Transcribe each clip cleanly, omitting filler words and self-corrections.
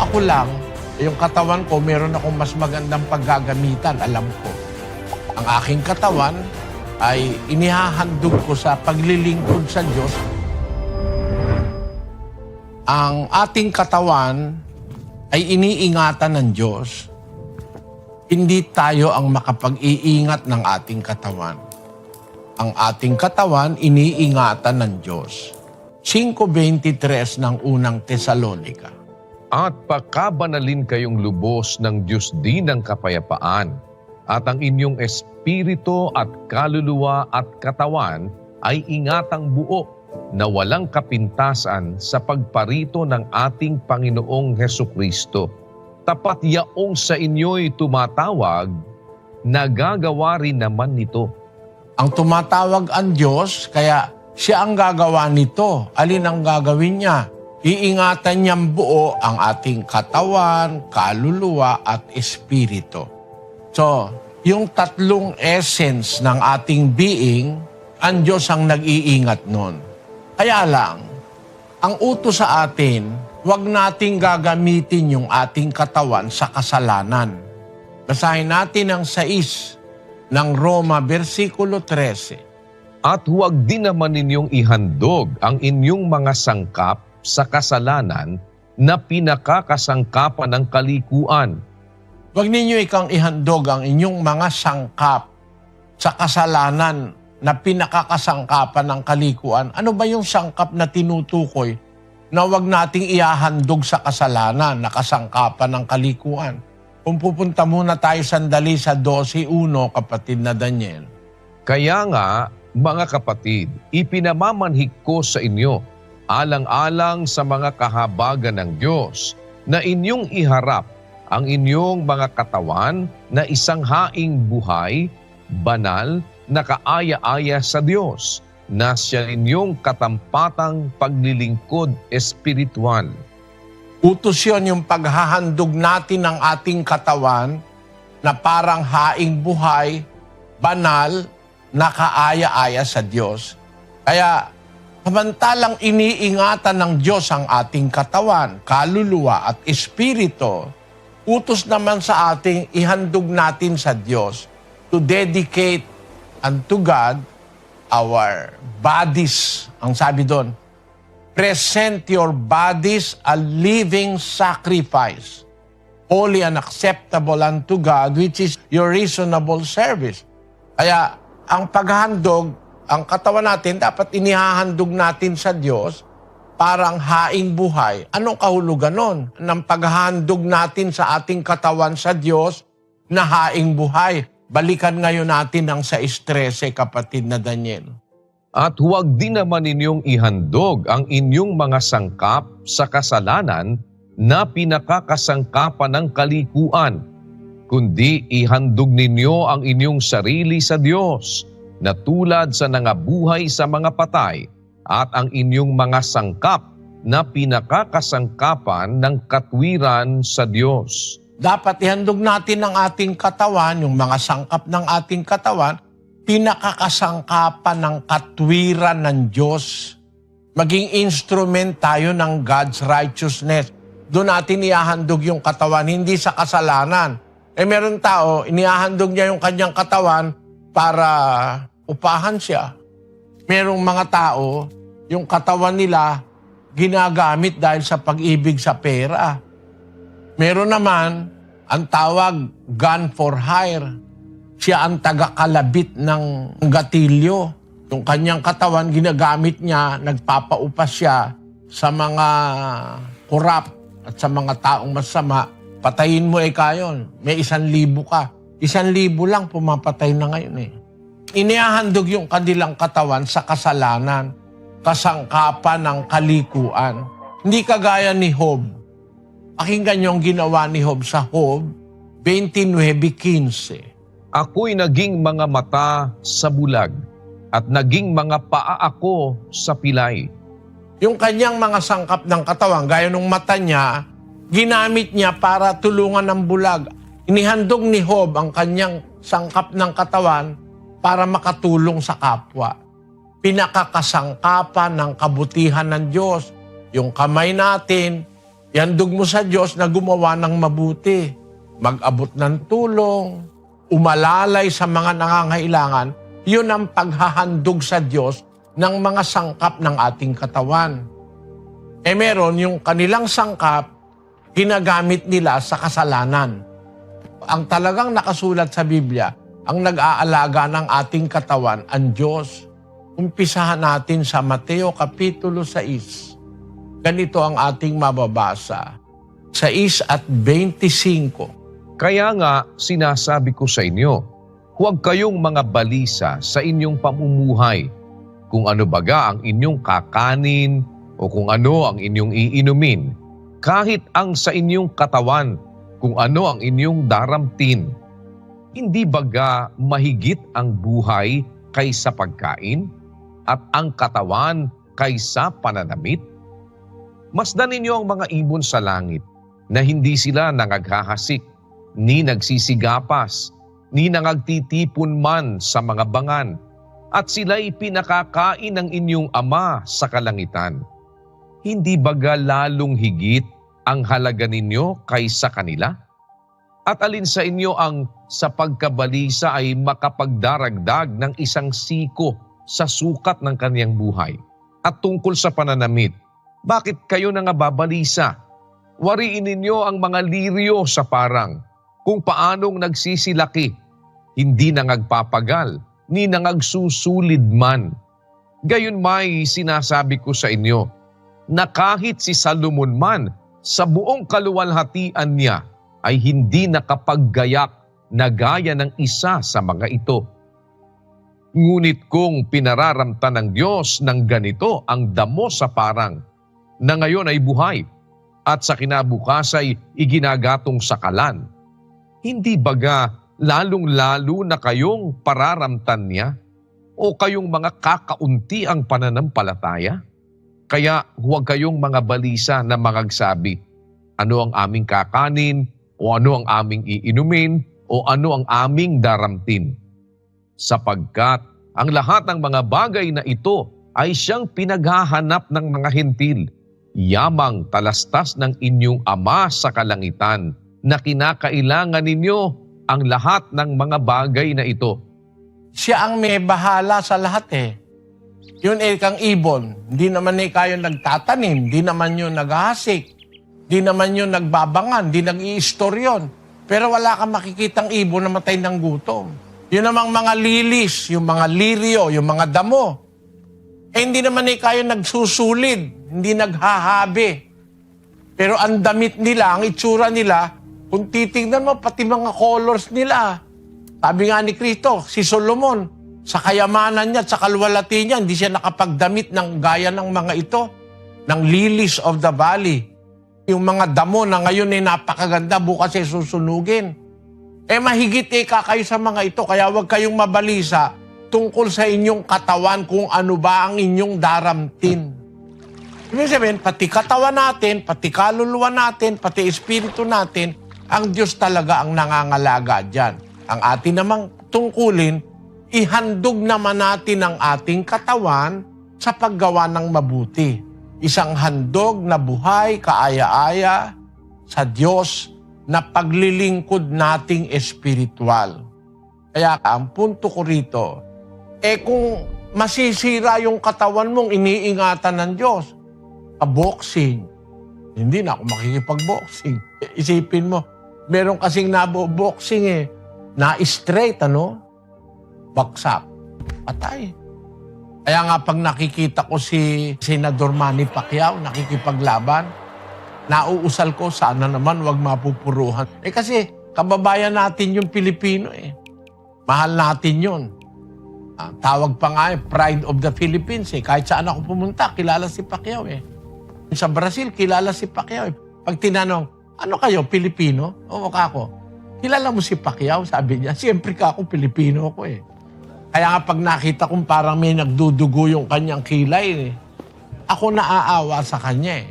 ako lang, yung katawan ko, meron akong mas magandang paggagamitan, alam ko. Ang aking katawan ay inihahandog ko sa paglilingkod sa Diyos. Ang ating katawan ay iniingatan ng Diyos. Hindi tayo ang makapag-iingat ng ating katawan. Ang ating katawan, iniingatan ng Diyos. 5:23 ng unang Tesalonica. At pakabanalin kayong lubos ng Diyos din ng kapayapaan, at ang inyong espiritu at kaluluwa at katawan ay ingatang buo na walang kapintasan sa pagparito ng ating Panginoong Hesukristo. Tapat yaong sa inyo'y tumatawag, nagagawa rin naman nito. Ang tumatawag ang Diyos, kaya siya ang gagawa nito. Alin ang gagawin niya? Iingatan niyang buo ang ating katawan, kaluluwa at espiritu. So, yung tatlong essence ng ating being, ang Diyos ang nag-iingat nun. Kaya lang, ang utos sa atin, huwag nating gagamitin yung ating katawan sa kasalanan. Basahin natin ang 6 ng Roma, versikulo 13. At huwag din naman ninyong ihandog ang inyong mga sangkap sa kasalanan na pinakakasangkapan ng kalikuan. Huwag ninyo ikang ihandog ang inyong mga sangkap sa kasalanan na pinakakasangkapan ng kalikuan. Ano ba yung sangkap na tinutukoy na huwag nating ihahandog sa kasalanan na kasangkapan ng kalikuan? Kung pupunta muna tayo sandali sa 12:1, kapatid na Daniel. Kaya nga, mga kapatid, ipinamamanhik ko sa inyo, alang-alang sa mga kahabagan ng Diyos, na inyong iharap ang inyong mga katawan na isang haing buhay, banal, na kaaya-aya sa Diyos, na siya inyong katampatang paglilingkod espiritual. Utos yun yung paghahandog natin ng ating katawan na parang haing buhay, banal, na kaaya-aya sa Diyos. Kaya, samantalang iniingatan ng Diyos ang ating katawan, kaluluwa at espiritu, utos naman sa ating ihandog natin sa Diyos to dedicate unto God our bodies. Ang sabi doon, present your bodies a living sacrifice, holy and acceptable unto God, which is your reasonable service. Kaya, ang paghandog, ang katawan natin, dapat inihahandog natin sa Diyos parang haing buhay. Anong kahulugan nun? Ng paghahandog natin sa ating katawan sa Diyos na haing buhay. Balikan ngayon natin ang 6:13, kapatid na Daniel. At huwag din naman ninyong ihandog ang inyong mga sangkap sa kasalanan na pinakakasangkapan ng kalikuan, kundi ihandog ninyo ang inyong sarili sa Diyos, na tulad sa nangabuhay sa mga patay, at ang inyong mga sangkap na pinakakasangkapan ng katwiran sa Diyos. Dapat ihandog natin ang ating katawan, yung mga sangkap ng ating katawan, pinakakasangkapan ng katwiran ng Diyos. Maging instrument tayo ng God's righteousness. Doon natin ihahandog yung katawan, hindi sa kasalanan. Meron tao, inihahandog niya yung kanyang katawan para upahan siya. Merong mga tao, yung katawan nila ginagamit dahil sa pag-ibig sa pera. Meron naman, ang tawag, gun for hire. Siya ang taga-kalabit ng gatilyo. Yung kanyang katawan, ginagamit niya, nagpapaupas siya sa mga korap at sa mga taong masama. Patayin mo kayon, may 1,000 ka. 1,000 lang pumapatay na ngayon Inihahandog yung kanilang katawan sa kasalanan, kasangkapan ng kalikuan. Hindi kagaya ni Job. Pakinggan niyo ang ginawa ni Job sa Job 29:15. Ako'y naging mga mata sa bulag, at naging mga paa ako sa pilay. Yung kanyang mga sangkap ng katawan, gaya ng mata niya, ginamit niya para tulungan ng bulag. Inihandog ni Job ang kanyang sangkap ng katawan para makatulong sa kapwa. Pinakakasangkapan ng kabutihan ng Diyos. Yung kamay natin, Ihandog mo sa Diyos na gumawa ng mabuti, mag-abot ng tulong, umalalay sa mga nangangailangan. Yun ang paghahandog sa Diyos ng mga sangkap ng ating katawan. Meron yung kanilang sangkap, ginagamit nila sa kasalanan. Ang talagang nakasulat sa Biblia, ang nag-aalaga ng ating katawan, ang Diyos. Umpisahan natin sa Mateo Kapitulo 6. Ganito ang ating mababasa. 6 at 25. Kaya nga sinasabi ko sa inyo, huwag kayong mga balisa sa inyong pamumuhay, kung ano baga ang inyong kakanin o kung ano ang inyong iinumin, kahit ang sa inyong katawan, kung ano ang inyong daramtin. Hindi baga mahigit ang buhay kaysa pagkain at ang katawan kaysa pananamit? Masdan ninyo ang mga ibon sa langit na hindi sila nangaghahasik, ni nagsisigapas, ni nangagtitipon man sa mga bangan, at sila'y pinakakain ng inyong Ama sa kalangitan. Hindi baga lalong higit ang halaga ninyo kaysa kanila? At alin sa inyo ang sa pagkabalisa ay makapagdaragdag ng isang siko sa sukat ng kaniyang buhay? At tungkol sa pananamit, bakit kayo nangababalisa? Wariin ninyo ang mga liryo sa parang, kung paanong nagsisilaki, hindi nangagpapagal, ni nangagsusulid man. Gayon may sinasabi ko sa inyo, na kahit si Salomon man, sa buong kaluwalhatian niya, ay hindi nakapaggayak na gaya ng isa sa mga ito. Ngunit kung pinararamtan ng Diyos ng ganito ang damo sa parang, na ngayon ay buhay, at sa kinabukas ay iginagatong sakalan, hindi baga lalong-lalo na kayong pararamtan niya o kayong mga kakaunti ang pananampalataya? Kaya huwag kayong mga balisa na magagsabi, ano ang aming kakanin o ano ang aming iinumin o ano ang aming daramtin. Sapagkat ang lahat ng mga bagay na ito ay siyang pinaghahanap ng mga hentil, yamang talastas ng inyong Ama sa kalangitan na kinakailangan ninyo ang lahat ng mga bagay na ito. Siya ang may bahala sa lahat eh. Yun kang ibon, hindi naman kayo nagtatanim, hindi naman yun naghahasik, hindi naman yun nagbabangan, hindi nag-iistoryon. Pero wala kang makikitang ibon na matay ng gutom. Yun namang mga lilis, yung mga liryo, yung mga damo. Hindi naman kayo nagsusulid, hindi naghahabi. Pero ang damit nila, ang itsura nila, kung titignan mo, pati mga colors nila. Sabi nga ni Cristo, si Solomon, sa kayamanan niya at sa kaluwalhati niya, hindi siya nakapagdamit ng gaya ng mga ito, ng lilies of the valley. Yung mga damo na ngayon ay napakaganda, bukas ay susunugin. Mahigit kayo sa mga ito, kaya huwag kayong mabalisa tungkol sa inyong katawan kung ano ba ang inyong daramtin. Ibig sabihin, pati katawan natin, pati kaluluwa natin, pati espiritu natin, ang Diyos talaga ang nangangalaga dyan. Ang atin namang tungkulin, ihandog naman natin ang ating katawan sa paggawa ng mabuti. Isang handog na buhay, kaaya-aya sa Diyos na paglilingkod nating espiritual. Kaya ang punto ko rito, kung masisira yung katawan mong iniingatan ng Diyos, boxing, hindi na ako makikipag-boxing. Isipin mo, meron kasing nabo-boxing na-straight, baksak, patay. Kaya nga pag nakikita ko si Senador Manny Pacquiao, nakikipaglaban, nauusal ko, sana naman wag mapupuruhan. Kasi kababayan natin yung Pilipino Mahal natin yun. Tawag pa nga Pride of the Philippines Kahit saan ako pumunta, kilala si Pacquiao Sa Brazil, kilala si Pacquiao Pag tinanong, ano kayo, Pilipino? Oo, kako. Kilala mo si Pacquiao? Sabi niya, siyempre kako, Pilipino ako Kaya nga pag nakita kong parang may nagdudugo yung kanyang kilay, ako naaawa sa kanya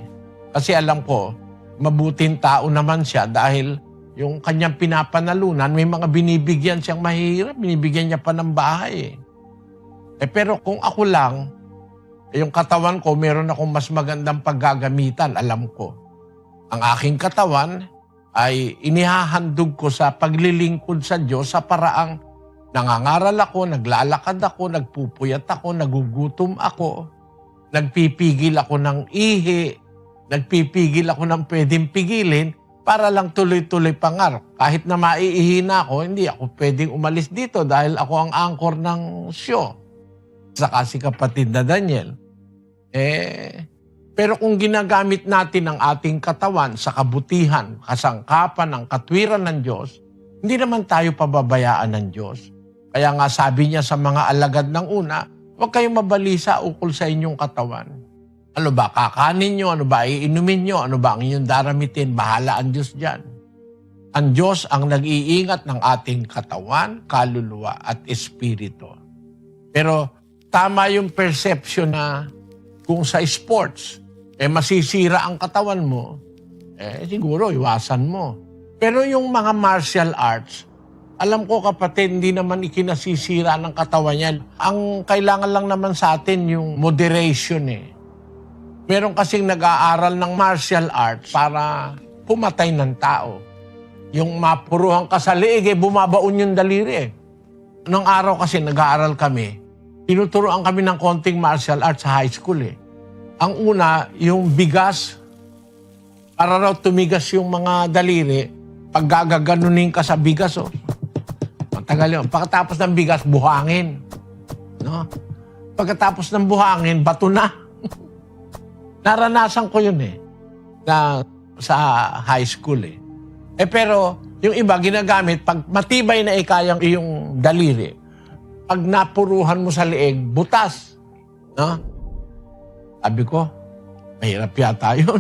Kasi alam ko, mabuting tao naman siya dahil yung kanyang pinapanalunan, may mga binibigyan siyang mahirap, binibigyan niya pa ng bahay pero kung ako lang, yung katawan ko, meron akong mas magandang paggagamitan, alam ko. Ang aking katawan ay inihahandog ko sa paglilingkod sa Diyos sa paraang nangangaral ako, naglalakad ako, nagpupuyat ako, nagugutom ako, nagpipigil ako ng ihi, nagpipigil ako ng pwedeng pigilin para lang tuloy-tuloy pangarap. Kahit na maiihi na ako, hindi ako pwedeng umalis dito dahil ako ang anchor ng show. Saka si kapatid na Daniel. Pero kung ginagamit natin ang ating katawan sa kabutihan, kasangkapan ng katwiran ng Diyos, hindi naman tayo pababayaan ng Diyos. Kaya nga sabi niya sa mga alagad ng una, huwag kayong mabalisa ukol sa inyong katawan. Ano ba, kakanin nyo? Ano ba, iinumin nyo? Ano ba ang inyong daramitin? Bahala ang Diyos dyan. Ang Diyos ang nag-iingat ng ating katawan, kaluluwa at espiritu. Pero tama yung perception na kung sa sports, masisira ang katawan mo, siguro iwasan mo. Pero yung mga martial arts, alam ko kapatid, hindi naman ikinasisira ng katawan yan. Ang kailangan lang naman sa atin yung moderation Meron kasing nag-aaral ng martial arts para pumatay ng tao. Yung mapuruhan ka sa liig, bumabaon yung daliri Nung araw kasi nag-aaral kami, tinuturoan kami ng konting martial arts sa high school Ang una, yung bigas, para raw tumigas yung mga daliri, pag gagaganunin ka sa bigas, matagal yun. Pagkatapos ng bigas, buhangin. No? Pagkatapos ng buhangin, bato na. Naranasan ko yun na sa high school pero yung iba ginagamit, pag matibay na ikayang iyong daliri, pag napuruhan mo sa liig, butas. No? Sabi ko, mahirap yata yun.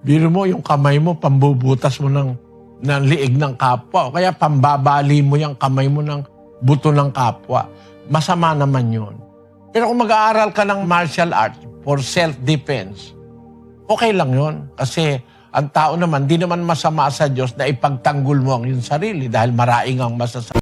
Biro mo, yung kamay mo, pambubutas mo ng liig ng kapwa. O kaya pambabali mo yung kamay mo ng buto ng kapwa. Masama naman yun. Pero kung mag-aaral ka ng martial arts for self-defense, okay lang yun. Kasi ang tao naman, di naman masama sa Diyos na ipagtanggol mo ang iyong sarili dahil maraing ang masasabi.